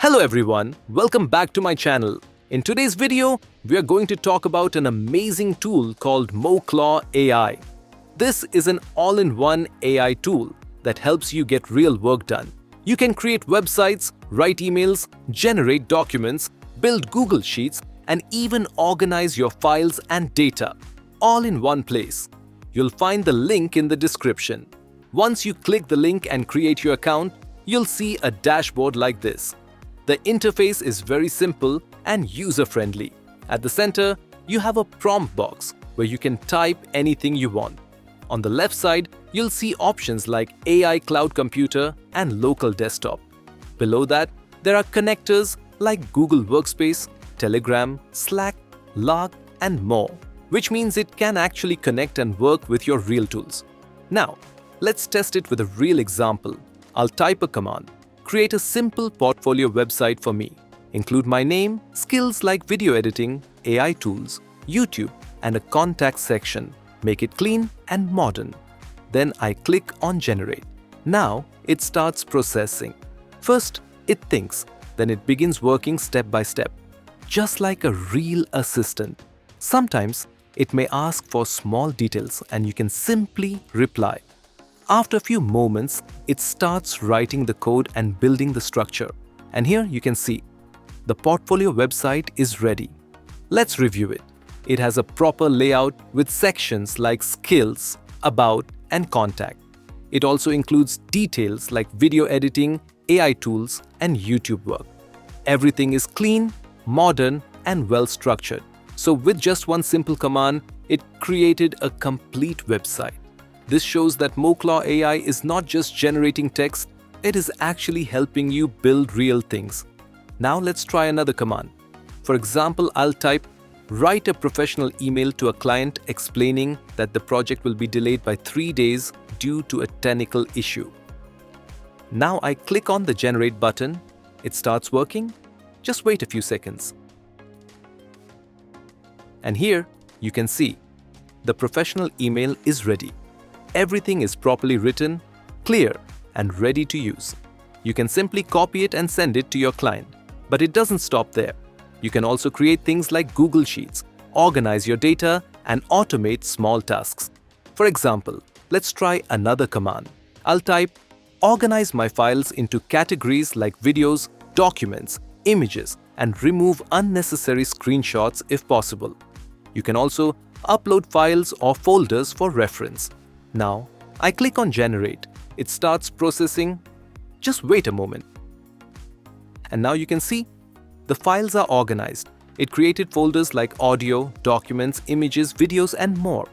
Hello everyone, welcome back to my channel. In today's video, we are going to talk about an amazing tool called MoClaw AI. This is an all-in-one AI tool that helps you get real work done. You can create websites, write emails, generate documents, build Google Sheets, and even organize your files and data, all in one place. You'll find the link in the description. Once you click the link and create your account, you'll see a dashboard like this. The interface is very simple and user-friendly. At the center, you have a prompt box where you can type anything you want. On the left side, you'll see options like AI Cloud Computer and Local Desktop. Below that, there are connectors like Google Workspace, Telegram, Slack, Log, and more, which means it can actually connect and work with your real tools. Now, let's test it with a real example. I'll type a command. Create a simple portfolio website for me. Include my name, skills like video editing, AI tools, YouTube, and a contact section. Make it clean and modern. Then I click on Generate. Now it starts processing. First, it thinks, then it begins working step by step, just like a real assistant. Sometimes it may ask for small details and you can simply reply. After a few moments, it starts writing the code and building the structure. And here you can see, the portfolio website is ready. Let's review it. It has a proper layout with sections like skills, about, and contact. It also includes details like video editing, AI tools, and YouTube work. Everything is clean, modern, and well structured. So with just one simple command, it created a complete website. This shows that MoClaw AI is not just generating text, it is actually helping you build real things. Now let's try another command. For example, I'll type, write a professional email to a client explaining that the project will be delayed by 3 days due to a technical issue. Now I click on the Generate button. It starts working. Just wait a few seconds. And here you can see, the professional email is ready. Everything is properly written, clear, and ready to use. You can simply copy it and send it to your client. But it doesn't stop there. You can also create things like Google Sheets, organize your data, and automate small tasks. For example, let's try another command. I'll type, organize my files into categories like videos, documents, images, and remove unnecessary screenshots if possible. You can also upload files or folders for reference. Now, I click on Generate. It starts processing. Just wait a moment. And now you can see, the files are organized. It created folders like audio, documents, images, videos, and more.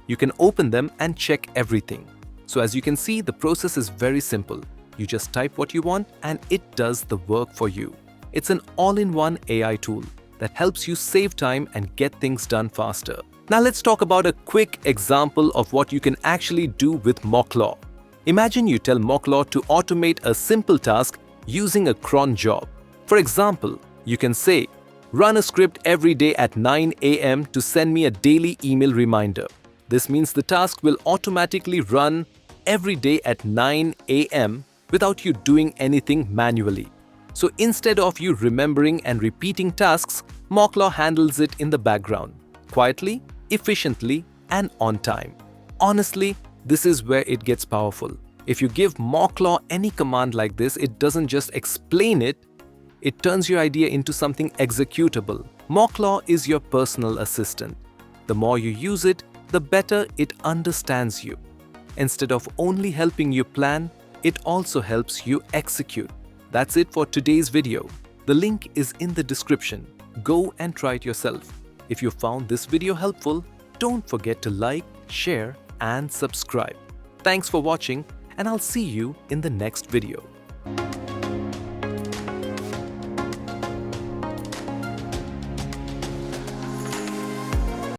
You can open them and check everything. So as you can see, the process is very simple. You just type what you want and it does the work for you. It's an all-in-one AI tool that helps you save time and get things done faster. Now let's talk about a quick example of what you can actually do with MoClaw. Imagine you tell MoClaw to automate a simple task using a cron job. For example, you can say, run a script every day at 9 a.m. to send me a daily email reminder. This means the task will automatically run every day at 9 a.m. without you doing anything manually. So instead of you remembering and repeating tasks, MoClaw handles it in the background, quietly, efficiently, and on time. Honestly, this is where it gets powerful. If you give MoClaw any command like this, it doesn't just explain it, it turns your idea into something executable. MoClaw is your personal assistant. The more you use it, the better it understands you. Instead of only helping you plan, it also helps you execute. That's it for today's video. The link is in the description. Go and try it yourself. If you found this video helpful, don't forget to like, share, and subscribe. Thanks for watching, and I'll see you in the next video.